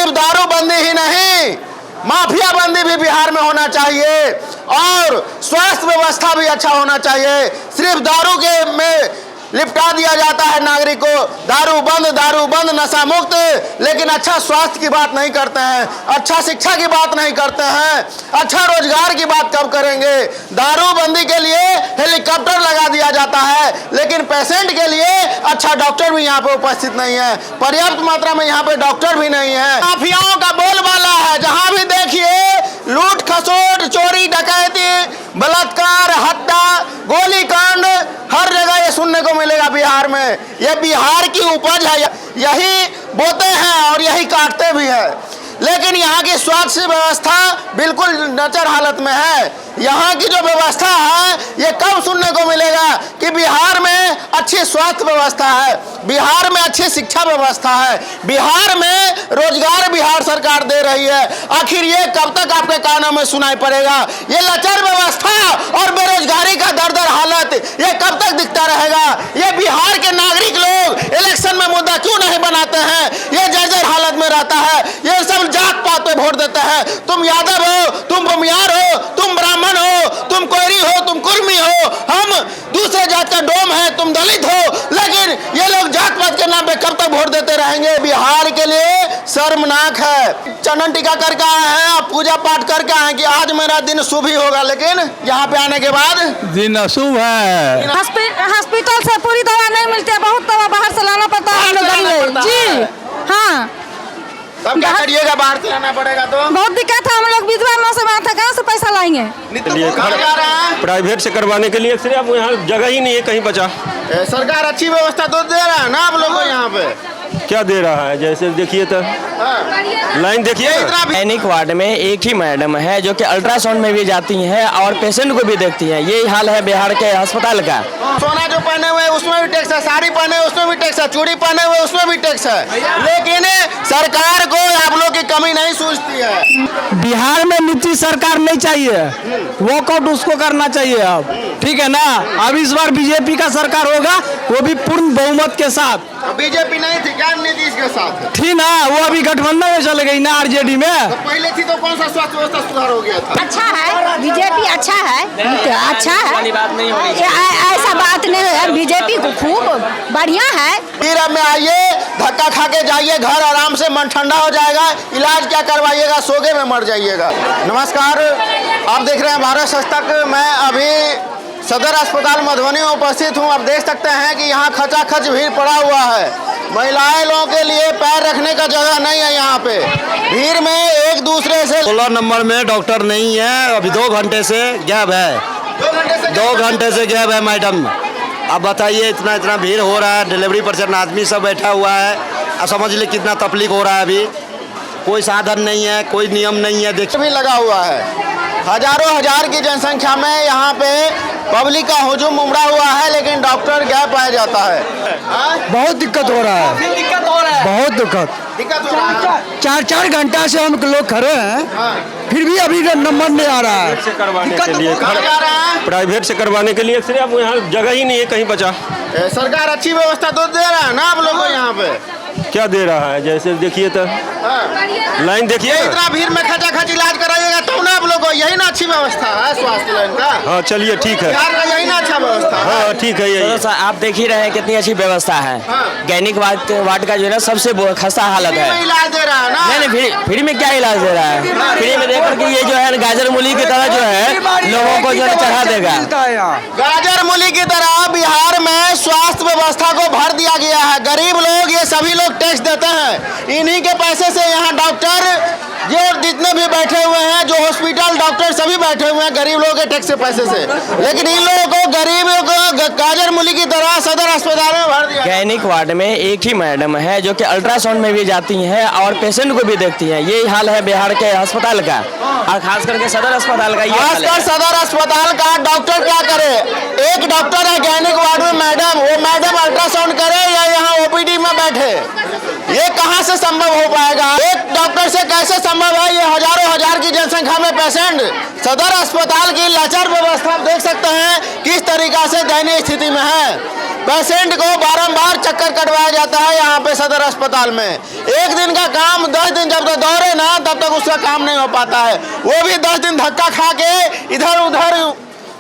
सिर्फ दारूबंदी ही नहीं, माफिया बंदी भी बिहार में होना चाहिए और स्वास्थ्य व्यवस्था भी अच्छा होना चाहिए। सिर्फ दारू के में लिपटा दिया जाता है नागरिक को, दारू बंद नशा मुक्त, लेकिन अच्छा स्वास्थ्य की बात नहीं करते हैं, अच्छा शिक्षा की बात नहीं करते हैं, अच्छा रोजगार की बात कब करेंगे। दारूबंदी के लिए हेलीकॉप्टर लगा दिया जाता है, लेकिन पेशेंट के लिए अच्छा डॉक्टर भी यहाँ पे उपस्थित नहीं है, पर्याप्त मात्रा में यहाँ पे डॉक्टर भी नहीं है। माफियाओं का बोलबाला है, जहाँ भी देखिए लूट खसोट, चोरी डकैती, बलात्कार, हत्या, गोलीकांड, हर जगह ये सुनने को मिलेगा बिहार में। ये बिहार की उपज है, यही बोते हैं और यही काटते भी हैं। लेकिन यहाँ की स्वास्थ्य व्यवस्था बिल्कुल नचर हालत में है। यहाँ की जो व्यवस्था है ये कब सुनने को मिलेगा कि बिहार में अच्छी स्वास्थ्य व्यवस्था है, बिहार में अच्छी शिक्षा व्यवस्था है, बिहार में रोजगार बिहार सरकार दे रही है। आखिर ये कब तक आपके कानों में सुनाई पड़ेगा? ये लचर व्यवस्था और बेरोजगारी का दर दर हालत ये कब तक दिखता रहेगा? ये बिहार के नागरिक लोग इलेक्शन में मुद्दा क्यों नहीं बनाते हैं? ये जर्जर हालत में रहता है। ये सब जात पात पे वोट देते हैं। तुम यादव हो, तुम भूमियार हो, तुम ब्राह्मण हो, तुम कोयरी हो, तुम कुर्मी हो, हम दूसरे जात का डोम है, तुम दलित हो, लेकिन ये लोग जात पात के नाम पे कब तक वोट देते रहेंगे? बिहार के लिए शर्मनाक है। चंदन टीका करके आए हैं, आप पूजा पाठ करके आए कि आज मेरा दिन शुभ ही होगा, लेकिन यहाँ पे आने के बाद दिन अशुभ है। हॉस्पिटल से पूरी दवा नहीं मिलती है, बहुत दवा बाहर से लाना पड़ता है। जी हाँ, तब क्या करिएगा? बाहर से लाना पड़ेगा तो बहुत दिक्कत है। हम लोग विधवा माँ से बात है, कहाँ से पैसा लाएंगे? प्राइवेट से करवाने के लिए एक्सरे अब यहाँ जगह ही नहीं है कहीं बचा। सरकार अच्छी व्यवस्था तो दे रहा है ना आप लोगों को? यहाँ पे क्या दे रहा है? जैसे देखिए तो लाइन देखिए। दैनिक वार्ड में एक ही मैडम है जो कि अल्ट्रासाउंड में भी जाती हैं और पेशेंट को भी देखती हैं। यही हाल है बिहार के अस्पताल का। सोना जो पहने हुए उसमें भी टैक्स है, साड़ी पहने हुए उसमें भी टैक्स है, चूड़ी पहने हुए उसमें भी टैक्स है, लेकिन सरकार को आप लोग की कमी नहीं सूझती है। बिहार में नीतीश सरकार नहीं चाहिए, वॉकआउट उसको करना चाहिए अब, ठीक है ना। अब इस बार बीजेपी का सरकार होगा, वो भी पूर्ण बहुमत के साथ। बीजेपी नहीं थी क्या नीतीश के साथ? थी ना, वो अभी गठबंधन में चले गई ना आरजेडी में। तो पहले थी तो कौन सा स्वास्थ्य व्यवस्था सुधार हो गया था? अच्छा है, बीजेपी अच्छा है, अच्छा है, बात नहीं होनी ऐसा बात नहीं है। बीजेपी को खूब बढ़िया है। फिर अब में आइए, धक्का खा के जाइए घर, आराम से मन ठंडा हो जाएगा। इलाज क्या करवाइएगा? सोगे में मर जाइएगा। नमस्कार, आप देख रहे हैं भारत सस्तक। मैं अभी सदर अस्पताल मधुबनी में उपस्थित हूं। आप देख सकते हैं कि यहाँ खचाखच भीड़ पड़ा हुआ है। महिलाएं लोगों के लिए पैर रखने का जगह नहीं है। यहाँ पे भीड़ में एक दूसरे से 16 नंबर में डॉक्टर नहीं है। अभी 2 घंटे से गैप है, 2 घंटे से गैप है मैडम। अब बताइए, इतना भीड़ हो रहा है, डिलीवरी पर्सन आदमी सब बैठा हुआ है। अब समझ लीजिए कितना तकलीफ हो रहा है। अभी कोई साधन नहीं है, कोई नियम नहीं है। देखिए भी लगा हुआ है। हजारों हजार की जनसंख्या में यहाँ पे पब्लिक का हुजूम उमड़ा हुआ है, लेकिन डॉक्टर गैप पाया जाता है। बहुत दिक्कत हो रहा है, बहुत दिक्कत हो रहा है। 4 घंटा से हम लोग खड़े हैं, फिर भी अभी नंबर नहीं आ रहा है। करवाने के लिए प्राइवेट से करवाने के लिए एक्सरे अब यहाँ जगह ही नहीं है कहीं बचा। सरकार अच्छी व्यवस्था तो दे रहा है ना आप लोगों को? यहाँ पे क्या दे रहा है? जैसे देखिए तो लाइन देखिए। इतना भीड़ में खचाखच इलाज कराइएगा तब ना आप लोग को। यही ना अच्छी व्यवस्था है स्वास्थ्य लाइन का। हाँ चलिए ठीक है, बिहार का यही ना अच्छा व्यवस्था है। हाँ ठीक है। यही आप देख ही रहे हैं कितनी अच्छी व्यवस्था है। दैनिक वार्ड का जो है ना सबसे खस्ता हालत है। इलाज दे रहा है ना? नहीं, फ्री में क्या इलाज दे रहा है? फ्री में देखकर कि ये जो है गाजर मूली की तरह जो है लोगों को जो है चढ़ा देगा। गाजर मूली की तरह बिहार में स्वास्थ्य व्यवस्था को भर दिया गया है। गरीब लोग, ये सभी लोग टैक्स देते हैं। इन्हीं के पैसे से यहाँ डॉक्टर जो जितने भी बैठे हुए हैं, जो हॉस्पिटल डॉक्टर सभी बैठे हुए हैं गरीब लोगों के टैक्स के पैसे से। लेकिन इन लोगों को, गरीबों को गाजर मूली की तरह सदर अस्पताल में भर दिया। दैनिक वार्ड में एक ही मैडम है जो कि अल्ट्रासाउंड में भी जाती हैं और पेशेंट को भी देखती हैं। यही हाल है बिहार के अस्पताल का, और खास करके सदर अस्पताल का। खासकर सदर अस्पताल का डॉक्टर क्या करे? एक डॉक्टर है दैनिक वार्ड में मैडम, वो मैडम अल्ट्रासाउंड करे या यहाँ ओपीडी में बैठे? ये कहाँ से संभव हो पाएगा? एक डॉक्टर से कैसे संभव है? ये हजारों हजार की जनसंख्या में पेशेंट। सदर अस्पताल की लाचार व्यवस्था देख सकते हैं किस तरीका तरह से दयनीय स्थिति में है। पेशेंट को बारंबार चक्कर कटवाया जाता है यहाँ पे सदर अस्पताल में। एक दिन का काम 10 दिन जब तक दौड़े ना तब तक उसका काम नहीं हो पाता है। वो भी 10 दिन धक्का खा के इधर उधर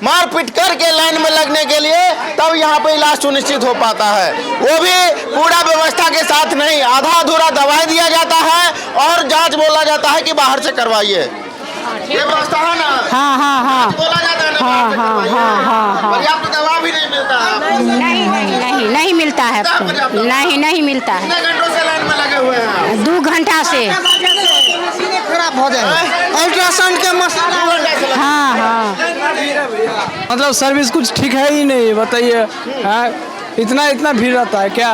मार पीट करके लाइन में लगने के लिए तब यहाँ पे इलाज सुनिश्चित हो पाता है। वो भी पूरा व्यवस्था के साथ नहीं, आधा अधूरा दवाई दिया जाता है और जांच बोला जाता है कि बाहर से करवाइए। ये व्यवस्था है ना? हाँ हाँ हाँ बोला जाता है ना हाँ बाहर से हाँ करवाइए। हाँ हाँ हाँ पर्याप्त दवा भी नहीं मिलता है। नहीं नहीं नहीं नहीं मिलता है। नहीं नहीं मिलता है। कितने घंटों से लाइन में लगे हुए हैं? 2 घंटा से। खराब हो जाए अल्ट्रासाउंड के मशीन। हाँ हाँ मतलब सर्विस कुछ ठीक है ही नहीं, बताइए। हाँ, इतना भीड़ रहता है क्या?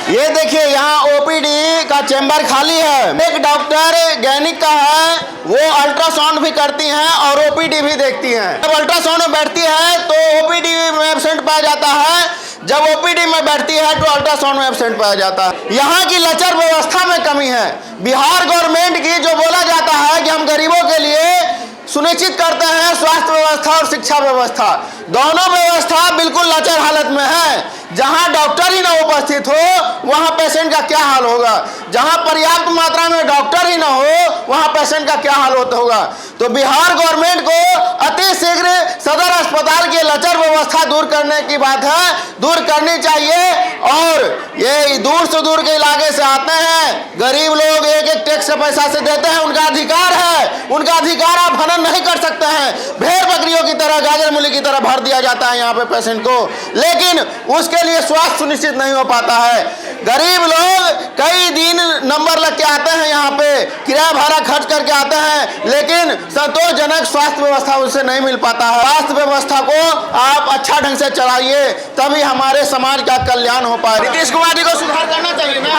ये देखिए यहाँ ओपीडी का चेंबर खाली है। एक डॉक्टर गैनिक का है, वो अल्ट्रासाउंड भी करती हैं और ओपीडी भी देखती हैं। जब अल्ट्रासाउंड में बैठती है तो ओपीडी में एब्सेंट पाया जाता है, जब ओपीडी में बैठती है तो अल्ट्रासाउंड में एब्सेंट पाया जाता है। यहाँ की लचर व्यवस्था में कमी है। बिहार गवर्नमेंट की जो बोला जाता है कि हम गरीबों के लिए सुनिश्चित करते हैं स्वास्थ्य व्यवस्था और शिक्षा व्यवस्था, दोनों व्यवस्था बिल्कुल लचर हालत में है। जहां डॉक्टर ही ना उपस्थित हो वहां पेशेंट का क्या हाल होगा। जहां पर्याप्त मात्रा में डॉक्टर ही ना हो वहां पेशेंट का क्या हाल होता होगा। तो बिहार गवर्नमेंट को अति शीघ्र सदर अस्पताल की लचर व्यवस्था दूर करने की बात है, दूर करनी चाहिए। और ये दूर से दूर के इलाके से आते हैं गरीब लोग, एक एक टैक्स से पैसा से देते हैं, उनका अधिकार है, उनका अधिकार आप हनन नहीं कर सकते हैं। भेड़ बकरियों की तरह, गाजर मूली की तरह भर दिया जाता है यहाँ पे पेशेंट को, लेकिन उसके लिए स्वास्थ्य सुनिश्चित नहीं हो पाता है। गरीब लोग कई दिन नंबर लग के आते हैं यहाँ पे, किराया भाड़ा खर्च करके आते हैं, लेकिन संतोषजनक स्वास्थ्य व्यवस्था उनसे नहीं मिल पाता है। स्वास्थ्य व्यवस्था को आप अच्छा ढंग से चलाइए, तभी हमारे समाज का कल्याण हो पाए। नीतीश कुमार जी को सुधार करना चाहिए ना।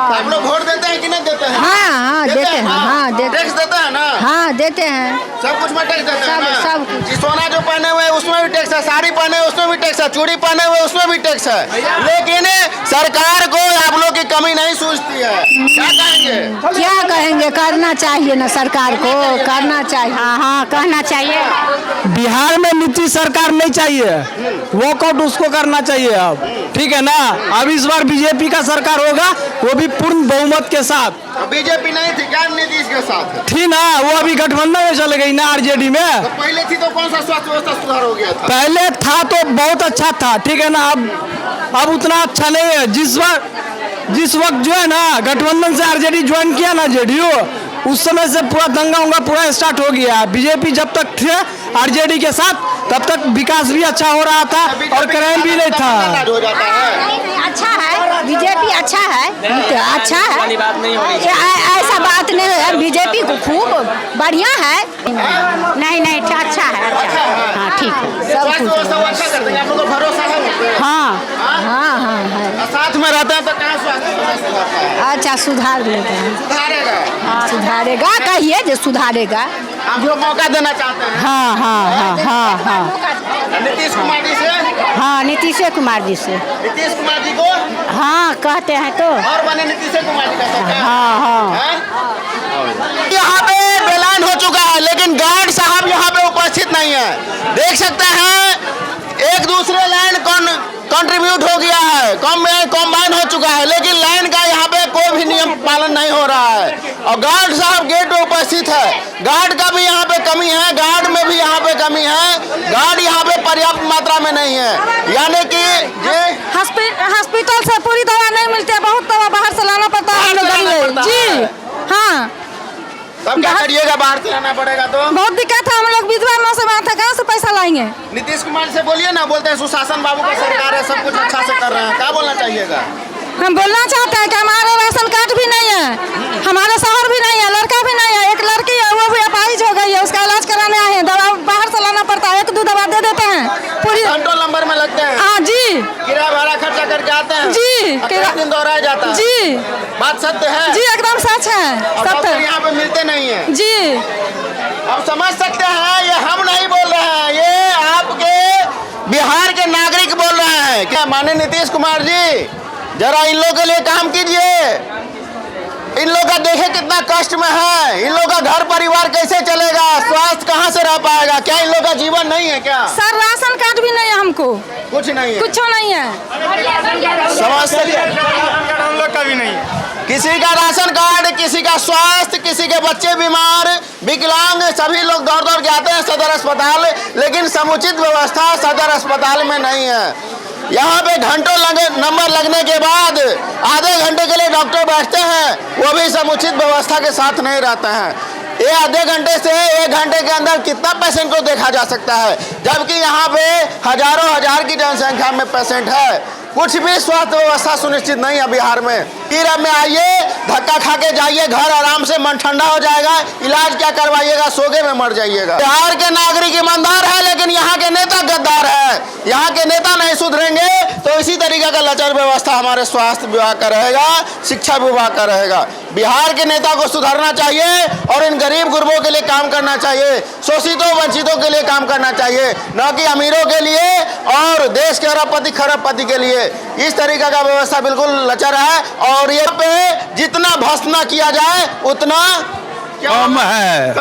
आप लोग वोट देते हैं कि नहीं देते हैं? हाँ हाँ देते हैं। हाँ टैक्स देते हैं ना? हाँ देते हैं। सब कुछ में टैक्स देते हैं ना? सब कुछ। जी, सोना जो पहने हुए उसमें भी टैक्स है, साड़ी पहने हुए उसमें भी टैक्स है, चूड़ी पहने हुए उसमें भी टैक्स है, लेकिन सरकार को आप लोग की कमी नहीं सूझती है। क्या कहेंगे? क्या कहेंगे, करना चाहिए ना सरकार को, करना चाहिए। हाँ हाँ कहना चाहिए। बिहार में नीतीश सरकार नहीं चाहिए, वॉकआउट उसको करना चाहिए अब, ठीक है ना। अब इस बार बीजेपी का सरकार होगा, वो भी पूर्ण बहुमत के साथ। बीजेपी नहीं थी क्या नीतीश के साथ? थी ना, वो अभी गठबंधन में चले गई ना आरजेडी में। तो पहले थी तो कौन सा स्वास्थ्य व्यवस्था सुधार हो गया था? पहले था तो बहुत अच्छा था, ठीक है ना। अब उतना अच्छा नहीं है। जिस वक्त जो है ना गठबंधन से आरजेडी ज्वाइन किया ना जेडीयू, उस समय से पूरा दंगा उंगा पूरा स्टार्ट हो गया। बीजेपी जब तक थे आरजेडी के साथ तब तक विकास भी अच्छा हो रहा था और क्राइम भी नहीं था। हो जाता है। अच्छा है, बीजेपी अच्छा है, अच्छा है, वाली बात नहीं होनी ऐसा बात नहीं है। बीजेपी को खूब बढ़िया है। नहीं नहीं अच्छा है, अच्छा है। हाँ ठीक है, सब स्वास्थ्य कुछ व्यवस्था वो अच्छा कर देंगे, आप लोगों को भरोसा है उस पे? हाँ हाँ हाँ है। साथ में रहते हैं तो कहाँ स्वास्थ्य व्यवस्था सुधारता है? अच्छा सुधार लेते हैं। सुधारेगा। हाँ सुधारेगा, कहिए जो सुधारेगा। आप लोग मौका देना चाहते हैं हाँ हाँ हाँ हाँ हाँ नीतीश कुमार जी से? हाँ नीतीश कुमार जी से। नीतीश कुमार जी को हाँ कहते हैं तो। और बने नीतीश कुमार जी का सरकार। हाँ हाँ हैं? यहाँ पे बेलान हो चुका है, लेकिन गार्ड साहब यहाँ पे उपस्थित नहीं है। देख सकते हैं एक दूसरे लाइन कंट्रीब्यूट हो गया है, कॉम्बाइन हो चुका है, लेकिन लाइन का यहाँ पे कोई भी नियम पालन नहीं हो रहा है। और गार्ड साहब गेट पे उपस्थित है, गार्ड का भी यहाँ पे कमी है, गार्ड में भी यहाँ पे कमी है, गार्ड यहाँ पे पर्याप्त मात्रा में नहीं है। यानी कि हॉस्पिटल से पूरी दवा नहीं मिलती है, बहुत दवा बाहर से लाना पड़ता है हम लोग गरीब। जी हाँ, तब क्या करिएगा, बाहर से लाना पड़ेगा तो? बहुत दिक्कत है, हम लोग विधवा माँ से बात है, कहाँ से पैसा लाएंगे? नीतीश कुमार से बोलिए ना, बोलते हैं सुशासन बाबू का सरकार है, सब कुछ अच्छा से कर रहे हैं, क्या बोलना चाहिएगा? हम बोलना चाहते हैं कि हमारे राशन कार्ड भी नहीं है, हमारे शहर भी नहीं है, लड़का भी नहीं है। एक लड़की है वो भी अपाहिज हो गई है, उसका इलाज कराने आए हैं, दवा बाहर से लाना पड़ता है, 1-2 दवा दे देते हैं पूरी। घंटों नंबर में लगते हैं। हाँ जी, किराया भाड़ा खर्चा करके आते हैं जी, कितना दिन दोहराया जाता है? जी बात सत्य है जी, एकदम सच है, और सत्य डॉक्टर यहाँ पे मिलते नहीं है। जी। अब समझ सकते हैं, ये हम नहीं बोल रहे हैं, ये आपके बिहार के नागरिक बोल रहे हैं। क्या माननीय नीतीश कुमार जी, जरा इन लोगों के लिए काम कीजिए, इन लोग का देखे कितना कष्ट में है, इन लोग का घर परिवार कैसे चलेगा, स्वास्थ्य कहाँ से रह पाएगा, क्या इन लोग का जीवन नहीं है क्या? सर राशन कार्ड भी नहीं है हमको, कुछ नहीं है, कुछ नहीं है। समझ सकते, हम लोग का भी नहीं है। किसी का राशन कार्ड, किसी का स्वास्थ्य, किसी के बच्चे बीमार, विकलांग, सभी लोग दौड़ दौड़ के आते हैं सदर अस्पताल, लेकिन समुचित व्यवस्था सदर अस्पताल में नहीं है। यहाँ पे घंटों नंबर लगने के बाद आधे घंटे के लिए डॉक्टर बैठते हैं, वो भी समुचित व्यवस्था के साथ नहीं रहते हैं। ये आधे घंटे से 1 घंटे के अंदर कितना पेशेंट को देखा जा सकता है, जबकि यहाँ पे हजारों हजार की जनसंख्या में पेशेंट है। कुछ भी स्वास्थ्य व्यवस्था सुनिश्चित नहीं है बिहार में। फिर अब में आइए, धक्का खा के जाइए घर, आराम से मन ठंडा हो जाएगा, इलाज क्या करवाइएगा, सोगे में मर जाइएगा। बिहार के नागरिक ईमानदार है, लेकिन यहाँ के नेता गद्दार है। यहाँ के नेता नहीं सुधरेंगे तो इसी तरीके का लचर व्यवस्था हमारे स्वास्थ्य विभाग का रहेगा, शिक्षा विभाग का रहेगा। बिहार के नेता को सुधरना चाहिए और इन गरीब गुरबों के लिए काम करना चाहिए, शोषितों वंचितों के लिए काम करना चाहिए, न कि अमीरों के लिए और देश के अरबपति खरबपति के लिए। इस तरीके का व्यवस्था बिल्कुल लचर है और ये पे जितना भस्म किया जाए उतना कम है,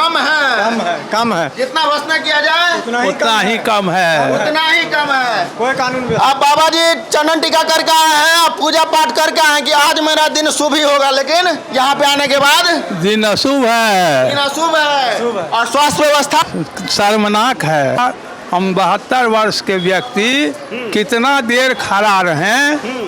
कम है। जितना भस्म किया जाए उतना ही कम है, उतना ही कम है। कोई कानून अब बाबा जी चंदन टीका करके आए हैं, आप पूजा पाठ करके आए हैं कि आज मेरा दिन शुभ ही होगा, लेकिन यहाँ पे आने के बाद दिन अशुभ है, दिन अशुभ है और स्वास्थ्य व्यवस्था शर्मनाक है। हम 72 वर्ष के व्यक्ति कितना देर खड़ा रहे,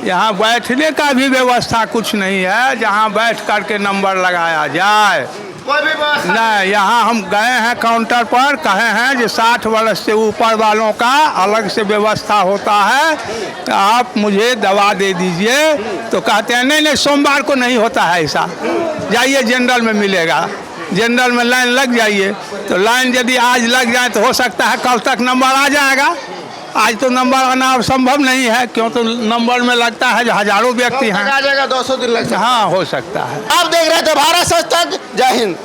यहाँ बैठने का भी व्यवस्था कुछ नहीं है जहाँ बैठ करके नंबर लगाया जाए। कोई भी व्यवस्था नहीं, यहाँ हम गए हैं काउंटर पर, कहे हैं जो 60 वर्ष से ऊपर वालों का अलग से व्यवस्था होता है, तो आप मुझे दवा दे दीजिए। तो कहते हैं नहीं सोमवार को नहीं होता है ऐसा, जाइए जनरल में मिलेगा, जनरल में लाइन लग जाइए। तो लाइन यदि आज लग जाए तो हो सकता है कल तक नंबर आ जाएगा। आज तो नंबर आना अब संभव नहीं है, क्यों तो नंबर में लगता है जो हजारों व्यक्ति हैं, 200 दिन लग सकता है। हाँ हो सकता है। आप देख रहे थे भारत सच तक। जय हिंद।